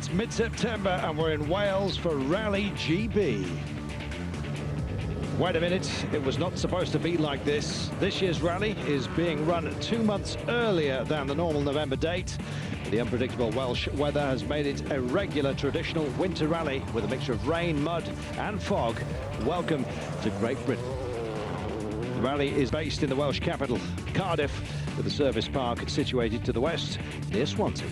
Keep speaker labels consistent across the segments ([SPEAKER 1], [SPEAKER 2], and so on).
[SPEAKER 1] It's mid-September and we're in Wales for Rally GB. Wait a minute, it was not supposed to be like this. This year's rally is being run 2 months earlier than the normal November date. The unpredictable Welsh weather has made it a regular traditional winter rally with a mixture of rain, mud and fog. Welcome to Great Britain. The rally is based in the Welsh capital, Cardiff, with a service park situated to the west near Swansea.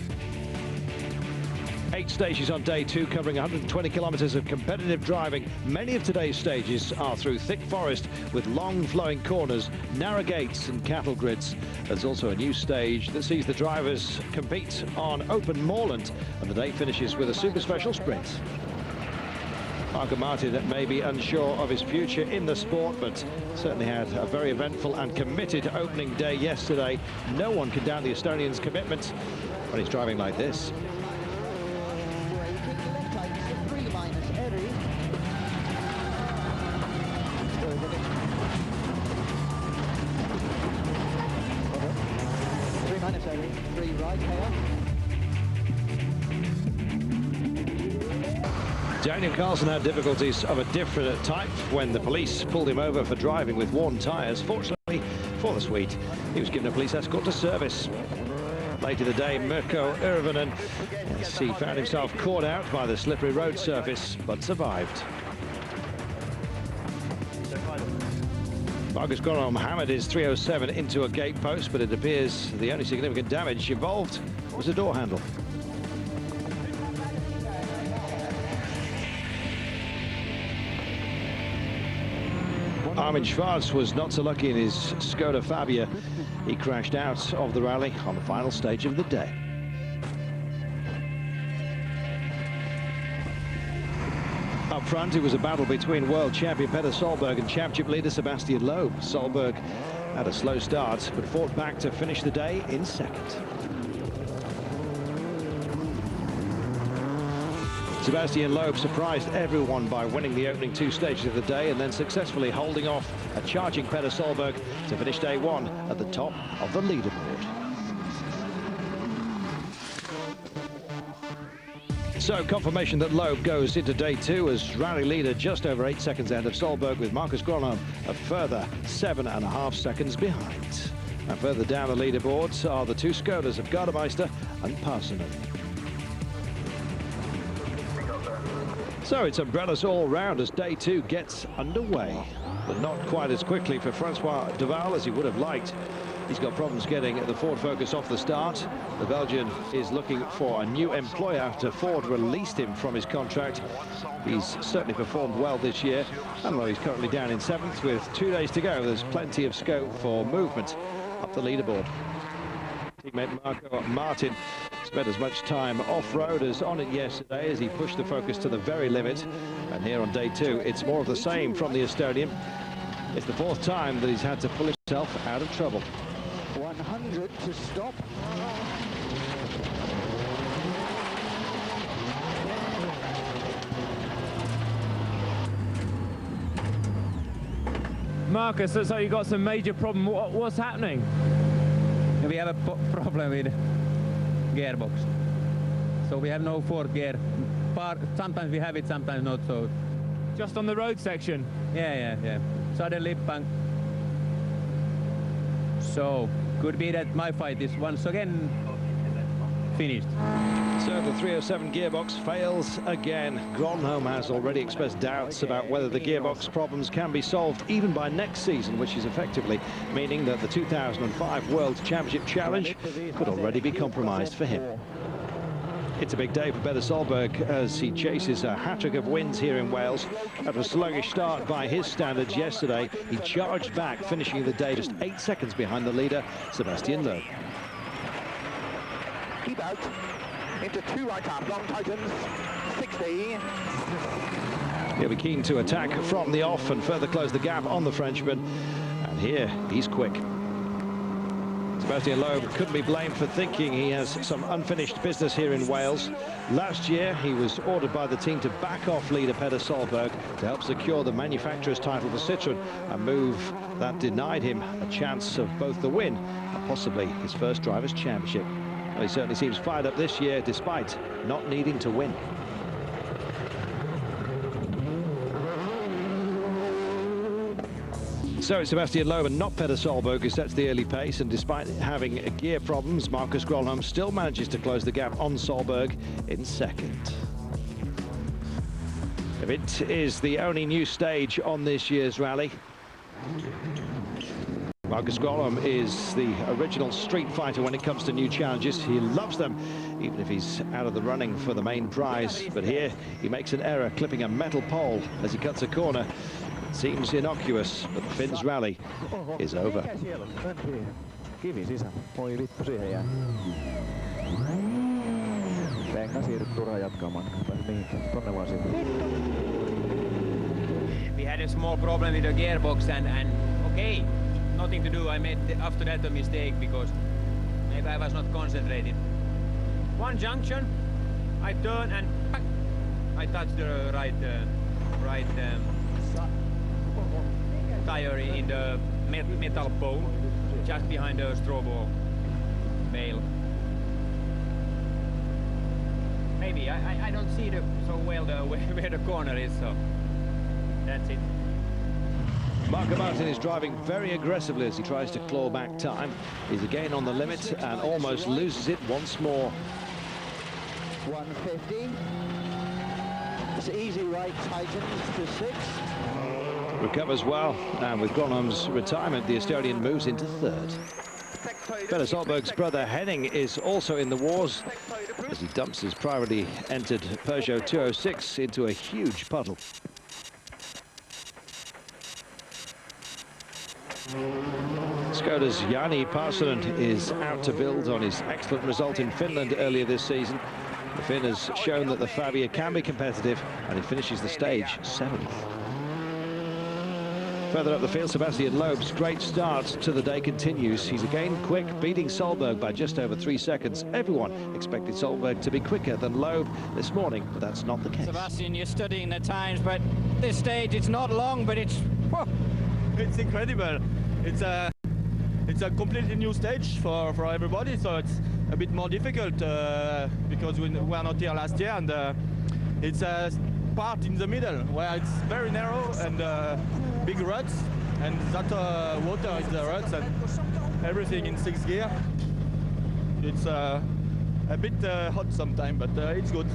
[SPEAKER 1] 8 stages on day 2, covering 120 kilometres of competitive driving. Many of today's stages are through thick forest with long flowing corners, narrow gates and cattle grids. There's also a new stage that sees the drivers compete on open moorland, and the day finishes with a super special sprint. Martin may be unsure of his future in the sport, but certainly had a very eventful and committed opening day yesterday. No one can doubt the Estonian's commitment when he's driving like this.
[SPEAKER 2] Three right here.
[SPEAKER 1] Daniel Carlson had difficulties of a different type when the police pulled him over for driving with worn tyres. Fortunately for the Swede, he was given a police escort to service. Later the day, Mirko Irvonen, yes, he found himself caught out by the slippery road surface, but survived. Marcus Gronholm hammered his 307 into a gate post, but it appears the only significant damage involved was a door handle. Armin Schwarz was not so lucky in his Skoda Fabia. He crashed out of the rally on the final stage of the day. Up front, it was a battle between world champion Petter Solberg and championship leader Sebastian Loeb. Solberg had a slow start, but fought back to finish the day in second. Sebastian Loeb surprised everyone by winning the opening 2 stages of the day and then successfully holding off a charging Petter Solberg to finish day 1 at the top of the leaderboard. So confirmation that Loeb goes into day 2 as rally leader, just over 8 seconds ahead of Solberg, with Marcus Gronholm a further 7.5 seconds behind. And further down the leaderboards are the 2 Skodas of Gardemeister and Parsonen. So it's umbrellas all round as day 2 gets underway, but not quite as quickly for Francois Duval as he would have liked. He's got problems getting the Ford Focus off the start. The Belgian is looking for a new employer after Ford released him from his contract. He's certainly performed well this year, and though he's currently down in 7th with 2 days to go, there's plenty of scope for movement up the leaderboard. Teammate Marco Martin spent as much time off-road as on it yesterday as he pushed the Focus to the very limit. And here on day 2, it's more of the same from the Estonian. It's the 4th time that he's had to pull himself out of trouble.
[SPEAKER 2] 100 to stop.
[SPEAKER 3] Marcus, looks like you got some major problem. What's happening?
[SPEAKER 4] We have a problem with gearbox. So we have no 4th gear. Sometimes we have it, sometimes not. So
[SPEAKER 3] Just on the road section?
[SPEAKER 4] Yeah. Suddenly, bang. So could be that my fight is once again finished.
[SPEAKER 1] So the 307 gearbox fails again. Gronholm has already expressed doubts about whether the gearbox problems can be solved even by next season, which is effectively meaning that the 2005 World Championship Challenge could already be compromised for him. It's a big day for Petter Solberg as he chases a hat-trick of wins here in Wales. After a sluggish start by his standards yesterday, he charged back, finishing the day just 8 seconds behind the leader, Sebastian Loeb.
[SPEAKER 2] Keep out. Into 2 right up. Long tightens. 60.
[SPEAKER 1] He'll be keen to attack from the off and further close the gap on the Frenchman. And here, he's quick. Sebastian Loeb couldn't be blamed for thinking he has some unfinished business here in Wales. Last year, he was ordered by the team to back off leader Petter Solberg to help secure the manufacturer's title for Citroën, a move that denied him a chance of both the win and possibly his first Drivers' Championship. Well, he certainly seems fired up this year, despite not needing to win. So it's Sebastian Loeb and not Petter Solberg who sets the early pace, and despite having gear problems, Marcus Grönholm still manages to close the gap on Solberg in second. If it is the only new stage on this year's rally, Marcus Grönholm is the original street fighter when it comes to new challenges. He loves them, even if he's out of the running for the main prize. But here he makes an error, clipping a metal pole as he cuts a corner. It seems innocuous, but the Finns' rally is over.
[SPEAKER 2] Kivi sisään. Oi vittu, siihen jää. Enkä siirry turhaan jatkamaan. Mihinkään. Tonne vaan siitä.
[SPEAKER 4] We had a small problem with the gearbox and okay, nothing to do. I made after that a mistake because maybe I was not concentrated. One junction, I turn and I touched the right tire in the metal pole just behind the straw ball bale. Maybe I don't see so well where the corner is, so that's it.
[SPEAKER 1] Marco Martin is driving very aggressively as he tries to claw back time. He's again on the limit and almost loses it once more.
[SPEAKER 2] 150. It's easy right, tightens to 6.
[SPEAKER 1] Recovers well, and with Grönholm's retirement, the Estonian moves into third. Petter Solberg's brother Henning is also in the wars as he dumps his privately entered Peugeot 206 into a huge puddle. Skoda's Jani Parsonen is out to build on his excellent result in Finland earlier this season. The Finn has shown that the Fabia can be competitive, and he finishes the stage 7th. Further up the field, Sebastian Loeb's great start to the day continues. He's again quick, beating Solberg by just over 3 seconds. Everyone expected Solberg to be quicker than Loeb this morning, but that's not the case.
[SPEAKER 5] Sebastian, you're studying the times, but this stage, it's not long, but it's
[SPEAKER 6] incredible. It's a completely new stage for everybody, so it's a bit more difficult because we were not here last year, and it's a part in the middle where it's very narrow and big ruts, and that water is the ruts and everything in 6th gear. It's a bit hot sometimes, but it's good.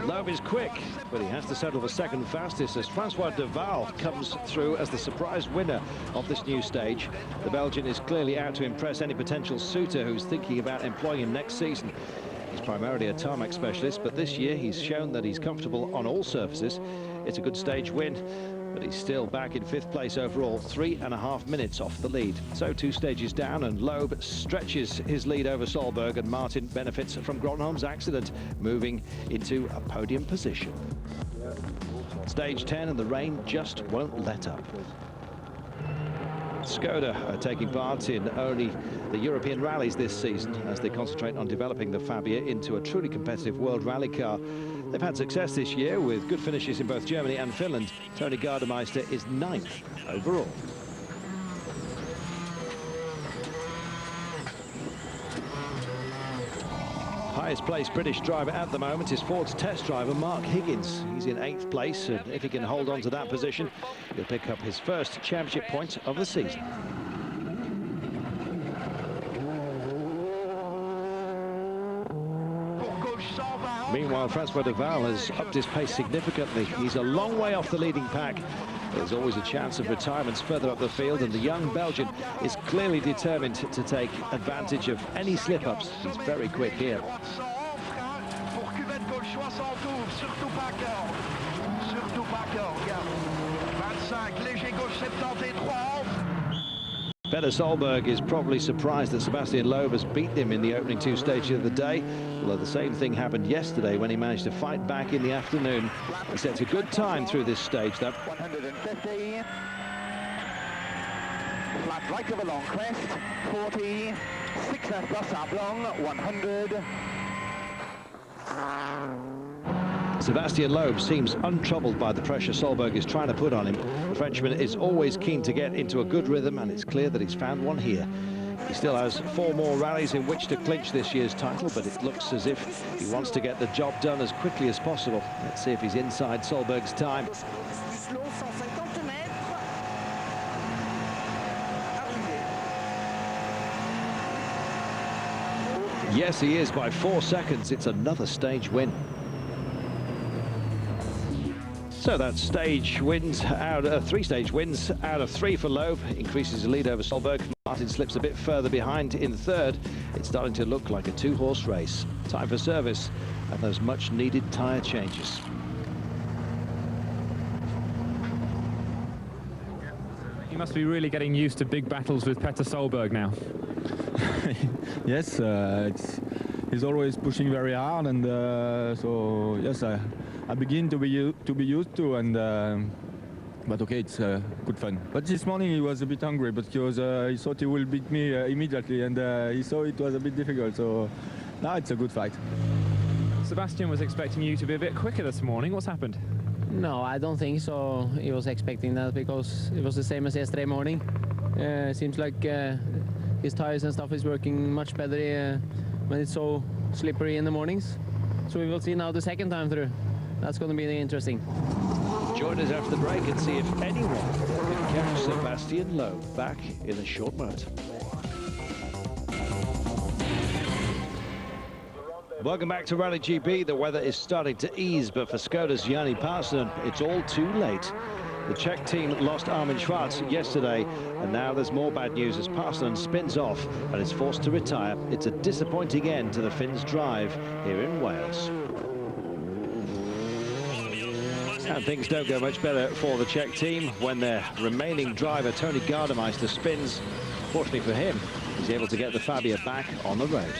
[SPEAKER 1] Loeb is quick, but he has to settle for second fastest as Francois Deval comes through as the surprise winner of this new stage. The Belgian is clearly out to impress any potential suitor who's thinking about employing him next season. He's primarily a tarmac specialist, but this year he's shown that he's comfortable on all surfaces. It's a good stage win, but he's still back in 5th place overall, 3.5 minutes off the lead. So 2 stages down, and Loeb stretches his lead over Solberg, and Martin benefits from Grönholm's accident, moving into a podium position. Stage 10, and the rain just won't let up. Skoda are taking part in only the European rallies this season as they concentrate on developing the Fabia into a truly competitive world rally car. They've had success this year with good finishes in both Germany and Finland. Tony Gardemeister is 9th overall. Highest placed British driver at the moment is Ford's test driver Mark Higgins. He's in 8th place, and if he can hold on to that position, he'll pick up his first championship point of the season. Meanwhile, Francois Deval has upped his pace significantly. He's a long way off the leading pack. There's always a chance of retirements further up the field, and the young Belgian is clearly determined to take advantage of any slip-ups. He's very quick here. Petter Solberg is probably surprised that Sebastian Loeb has beaten him in the opening 2 stages of the day, although the same thing happened yesterday when he managed to fight back in the afternoon. He sets a good time through this stage, though.
[SPEAKER 2] 150. Flat right of a long crest. 40. 6 left plus up long. 100.
[SPEAKER 1] Sebastian Loeb seems untroubled by the pressure Solberg is trying to put on him. The Frenchman is always keen to get into a good rhythm, and it's clear that he's found one here. He still has 4 more rallies in which to clinch this year's title, but it looks as if he wants to get the job done as quickly as possible. Let's see if he's inside Solberg's time. Yes, he is by 4 seconds. It's another stage win. So that's stage wins out of 3 stage wins out of 3 for Loeb. Increases the lead over Solberg. Martin slips a bit further behind in third. It's starting to look like a 2-horse race. Time for service and those much needed tyre changes.
[SPEAKER 3] You must be really getting used to big battles with Petter Solberg now.
[SPEAKER 6] Yes, he's always pushing very hard, and so yes, I begin to be used to, and but okay, it's good fun. But this morning he was a bit hungry because he thought he will beat me immediately, and he saw it was a bit difficult. So now it's a good fight.
[SPEAKER 3] Sebastian was expecting you to be a bit quicker this morning. What's happened?
[SPEAKER 7] No, I don't think so. He was expecting that because it was the same as yesterday morning. Seems like his tires and stuff is working much better when it's so slippery in the mornings. So we will see now the second time through. That's going to be interesting.
[SPEAKER 1] Join us after the break and see if anyone can catch Sebastian Loeb. Back in a short moment. Welcome back to Rally GB. The weather is starting to ease, but for Skoda's Jani Parsonen, it's all too late. The Czech team lost Armin Schwarz yesterday, and now there's more bad news as Parsonen spins off and is forced to retire. It's a disappointing end to the Finns' drive here in Wales. And things don't go much better for the Czech team when their remaining driver, Tony Gardemeister, spins. Fortunately for him, he's able to get the Fabia back on the road.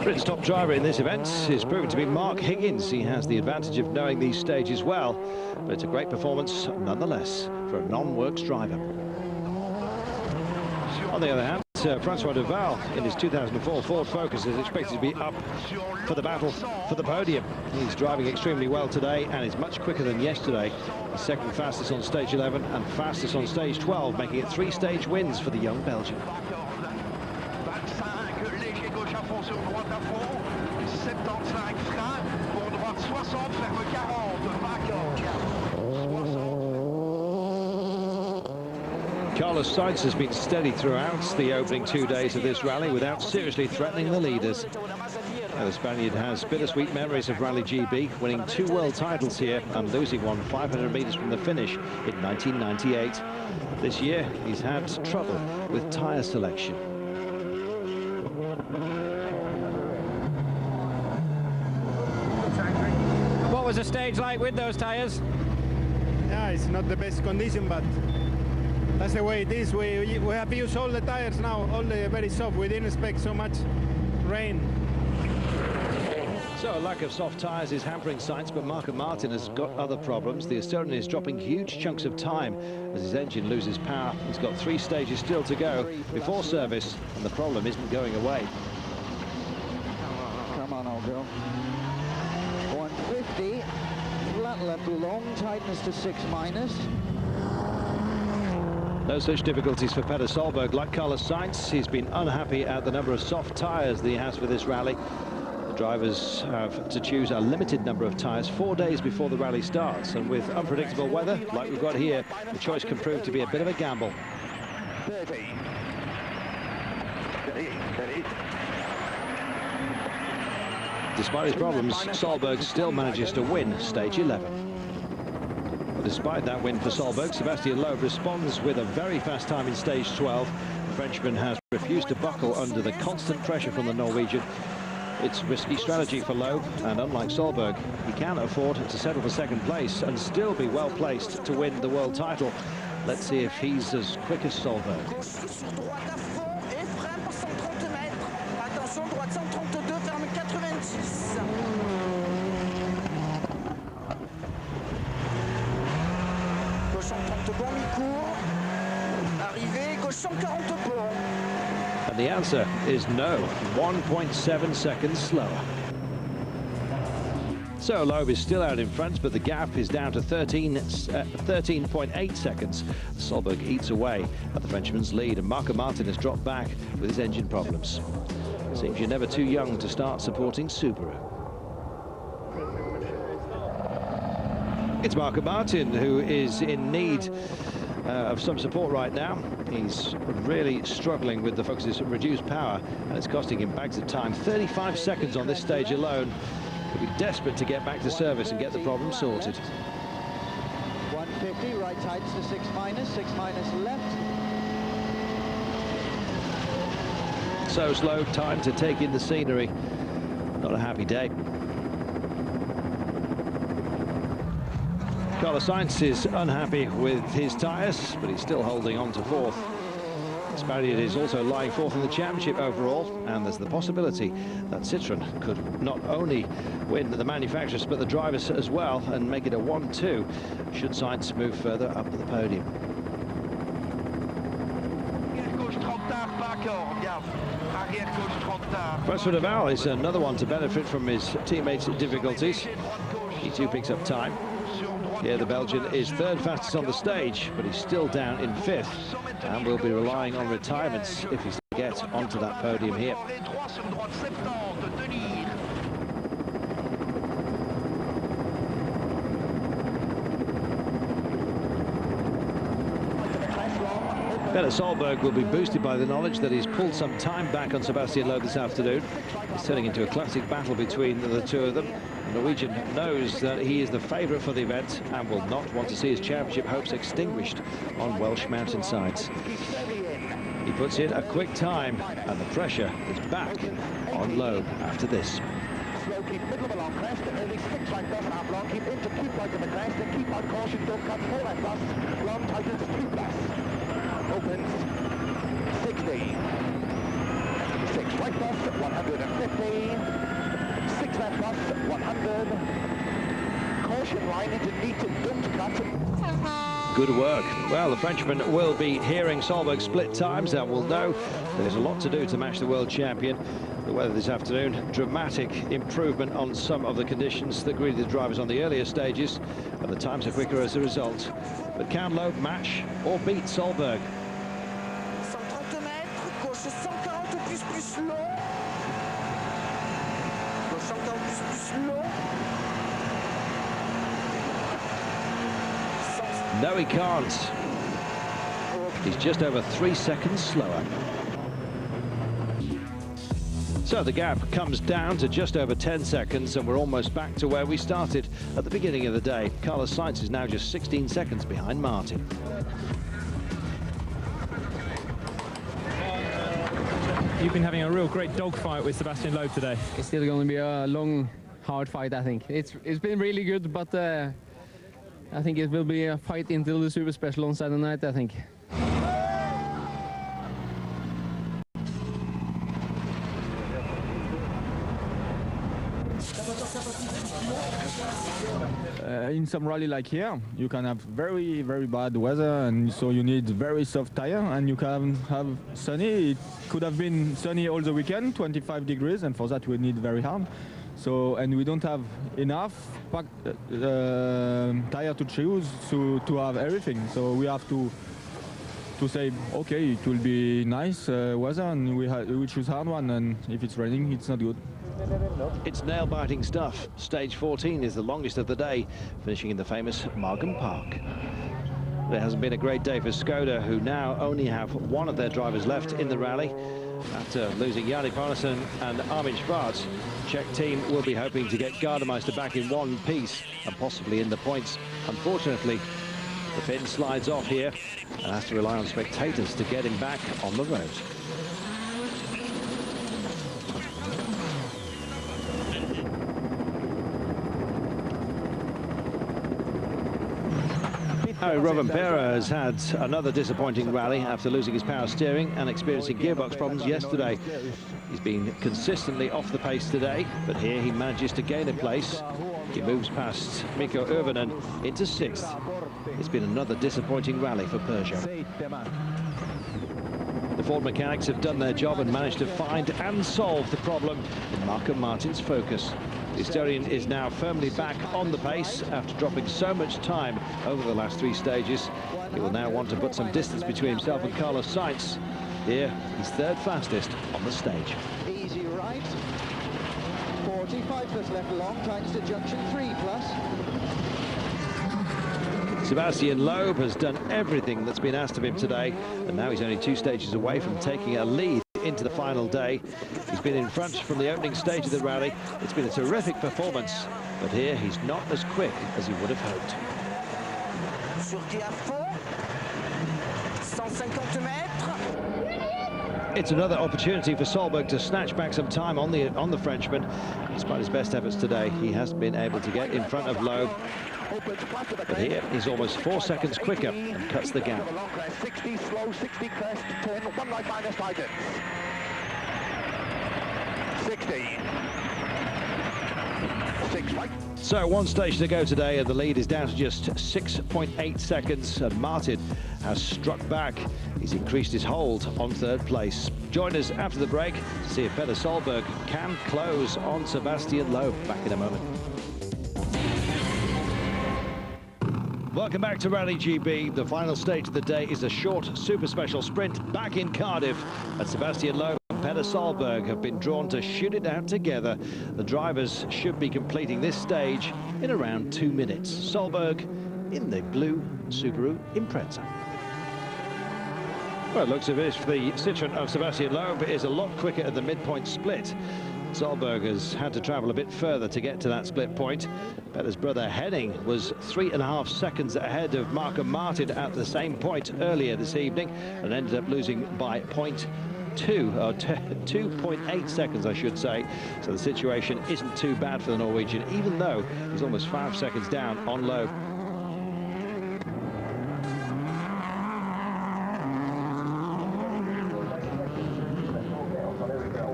[SPEAKER 1] Britain's top driver in this event is proven to be Mark Higgins. He has the advantage of knowing these stages well, but it's a great performance nonetheless for a non-works driver. On the other hand, Francois Duval in his 2004 Ford Focus is expected to be up for the battle for the podium. He's driving extremely well today and is much quicker than yesterday. He's second fastest on stage 11 and fastest on stage 12, making it 3 stage wins for the young Belgian. Carlos Sainz has been steady throughout the opening 2 days of this rally without seriously threatening the leaders. Now, the Spaniard has bittersweet memories of Rally GB, winning 2 world titles here and losing one 500 meters from the finish in 1998. This year, he's had trouble with tyre selection.
[SPEAKER 5] What was the stage like with those tyres?
[SPEAKER 8] Yeah, it's not the best condition, but that's the way it is. We have used all the tires now, all the very soft. We didn't expect so much rain.
[SPEAKER 1] So a lack of soft tyres is hampering Sainz, but Martin has got other problems. The Estonian is dropping huge chunks of time as his engine loses power. He's got 3 stages still to go before service, and the problem isn't going away.
[SPEAKER 2] Come on, old girl. 150, flat left long, tightness to 6-.
[SPEAKER 1] No such difficulties for Petter Solberg like Carlos Sainz. He's been unhappy at the number of soft tyres that he has for this rally. The drivers have to choose a limited number of tyres 4 days before the rally starts, and with unpredictable weather like we've got here, the choice can prove to be a bit of a gamble.
[SPEAKER 2] 30.
[SPEAKER 1] Despite his problems, Solberg still manages to win stage 11. But despite that win for Solberg, Sebastian Loeb responds with a very fast time in stage 12. The Frenchman has refused to buckle under the constant pressure from the Norwegian. It's risky strategy for Loeb, and unlike Solberg, he can afford to settle for second place and still be well placed to win the world title. Let's see if he's as quick as Solberg. And the answer is no, 1.7 seconds slower. So Loeb is still out in front, but the gap is down to 13.8 seconds. Solberg eats away at the Frenchman's lead, and Marco Martin has dropped back with his engine problems. Seems you're never too young to start supporting Subaru. It's Marco Martin who is in need of some support right now. He's really struggling with the Fox's reduced power, and it's costing him bags of time. 35 seconds on this stage alone. He'll be desperate to get back to service and get the problem sorted.
[SPEAKER 2] 150, right tightens to 6 minus left.
[SPEAKER 1] So slow, time to take in the scenery. Not a happy day. Carlos Sainz is unhappy with his tyres, but he's still holding on to fourth. Spaniard is also lying fourth in the championship overall, and there's the possibility that Citroën could not only win the manufacturers but the drivers as well and make it a 1-2 should Sainz move further up the podium. Francois Deval is another one to benefit from his teammates' difficulties. He too picks up time. Here the Belgian is third fastest on the stage, but he's still down in fifth and will be relying on retirements if he's to get onto that podium here. Peter Solberg will be boosted by the knowledge that he's pulled some time back on Sebastian Loeb this afternoon. It's turning into a classic battle between the two of them. The Norwegian knows that he is the favourite for the event and will not want to see his championship hopes extinguished on Welsh mountainsides. He puts in a quick time, and the pressure is back on Loeb after this.
[SPEAKER 2] Slow, keep middle of a long crest, early 6 right plus, half long, keep into 2 right of the crest, and keep on caution, don't cut 4 right plus, long tightens 2 plus. Opens 60. 6 right plus, 150. 6 left plus, 100. Caution line into neat, don't cut.
[SPEAKER 1] Good work. Well, the Frenchman will be hearing Solberg's split times and will know there's a lot to do to match the world champion. The weather this afternoon, dramatic improvement on some of the conditions that greeted the drivers on the earlier stages, and the times are quicker as a result. But can Loeb match or beat Solberg?
[SPEAKER 9] 130 mètres, gauche 140 plus long. Gauche 140 plus long.
[SPEAKER 1] No, he can't. He's just over 3 seconds slower. So the gap comes down to just over 10 seconds, and we're almost back to where we started at the beginning of the day. Carlos Sainz is now just 16 seconds behind Martin.
[SPEAKER 3] You've been having a real great dogfight with Sebastian Loeb today.
[SPEAKER 7] It's still going to be a long, hard fight, I think. It's been really good, but I think it will be a fight until the Super Special on Saturday night, I think.
[SPEAKER 6] In some rally like here, you can have very, very bad weather, and so you need very soft tire, and you can have sunny. It could have been sunny all the weekend, 25 degrees, and for that we need very hard. So, and we don't have enough tire to choose to have everything. So we have to say, okay, it will be nice weather, and we choose hard one, and if it's raining, it's not good.
[SPEAKER 1] It's nail-biting stuff. Stage 14 is the longest of the day, finishing in the famous Margam Park. It hasn't been a great day for Skoda, who now only have one of their drivers left in the rally. After losing Yannick Parnassen and Armin Schwarz, the Czech team will be hoping to get Gardemeister back in one piece and possibly in the points. Unfortunately, the Finn slides off here and has to rely on spectators to get him back on the road. Harry Rovanpera has had another disappointing rally after losing his power steering and experiencing gearbox problems yesterday. He's been consistently off the pace today, but here he manages to gain a place. He moves past Mikko Urvanen into 6th. It's been another disappointing rally for Peugeot. The Ford mechanics have done their job and managed to find and solve the problem in Marco Martin's Focus. The Estonian is now firmly back on the pace after dropping so much time over the last 3 stages. He will now want to put some distance between himself and Carlos Sainz. Here, he's 3rd fastest on the stage.
[SPEAKER 10] Easy right. 45 plus left long, tightens to junction 3 plus.
[SPEAKER 1] Sebastian Loeb has done everything that's been asked of him today, and now he's only 2 stages away from taking a lead into the final day. He's been in front from the opening stage of the rally. It's been a terrific performance, but here he's not as quick as he would have hoped. It's another opportunity for Solberg to snatch back some time on the Frenchman. Despite his best efforts today, he has been able to get in front of Loeb. But here he's almost 4 seconds quicker and cuts the gap.
[SPEAKER 2] 60, slow, 60 crest, turn, 1 right minus guidance. 60. 6 right.
[SPEAKER 1] So 1 stage to go today, and the lead is down to just 6.8 seconds, and Martin has struck back. He's increased his hold on 3rd place. Join us after the break to see if Petter Solberg can close on Sebastian Loeb. Back in a moment. Welcome back to Rally GB. The final stage of the day is a short super special sprint back in Cardiff, and Sebastian Loeb and Petter Solberg have been drawn to shoot it out together. The drivers should be completing this stage in around 2 minutes. Solberg in the blue Subaru Impreza. Well, it looks as if the Citroën of Sebastian Loeb is a lot quicker at the midpoint split. Solberg has had to travel a bit further to get to that split point. Petter's brother Henning was 3.5 seconds ahead of Marco Martin at the same point earlier this evening, and ended up losing by 2.8 seconds, I should say. So the situation isn't too bad for the Norwegian, even though he's almost 5 seconds down on Loeb.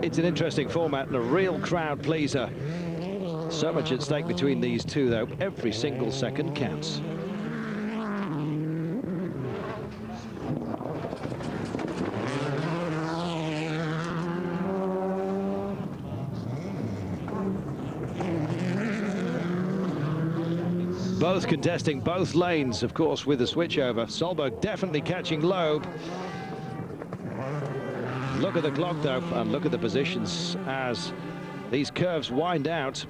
[SPEAKER 1] It's an interesting format and a real crowd pleaser. So much at stake between these two, though. Every single second counts. Both contesting both lanes, of course, with the switchover. Solberg definitely catching Loeb. Look at the clock, though, and look at the positions as these curves wind out.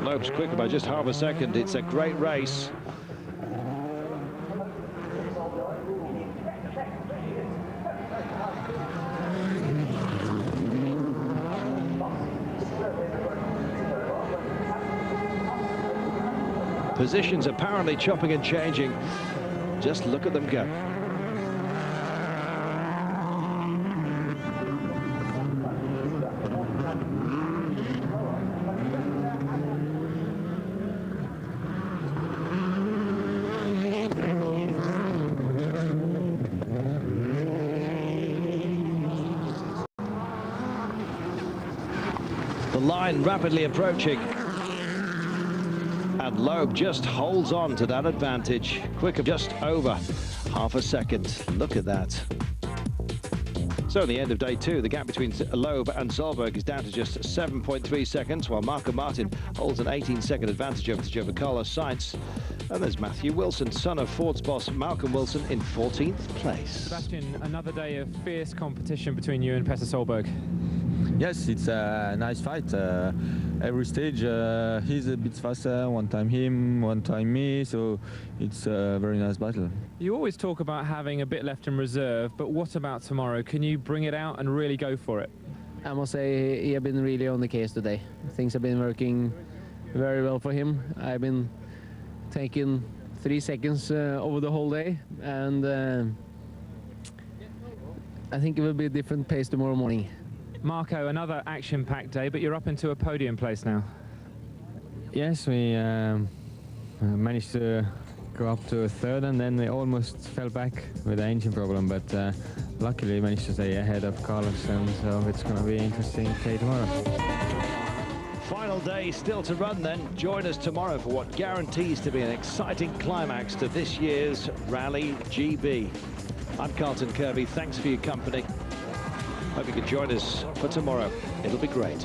[SPEAKER 1] Loeb's quicker by just half a second. It's a great race. Positions apparently chopping and changing. Just look at them go. The line rapidly approaching, and Loeb just holds on to that advantage. Quicker, just over half a second. Look at that. So at the end of day 2, the gap between Loeb and Solberg is down to just 7.3 seconds, while Marco Martin holds an 18-second advantage over Carlos Sainz. And there's Matthew Wilson, son of Ford's boss Malcolm Wilson, in 14th place.
[SPEAKER 3] Sebastian, another day of fierce competition between you and Petter Solberg.
[SPEAKER 6] Yes, it's a nice fight. Every stage he's a bit faster, one time him, one time me, so it's a very nice battle.
[SPEAKER 3] You always talk about having a bit left in reserve, but what about tomorrow? Can you bring it out and really go for it?
[SPEAKER 7] I must say he has been really on the case today. Things have been working very well for him. I've been taking 3 seconds over the whole day, and I think it will be a different pace tomorrow morning.
[SPEAKER 3] Marco, another action-packed day, but you're up into a podium place now.
[SPEAKER 11] Yes, we managed to go up to a 3rd, and then we almost fell back with the engine problem, but luckily we managed to stay ahead of Carlos, and so it's going to be an interesting day tomorrow.
[SPEAKER 1] Final day still to run then. Join us tomorrow for what guarantees to be an exciting climax to this year's Rally GB. I'm Carlton Kirby. Thanks for your company. Hope you can join us for tomorrow. It'll be great.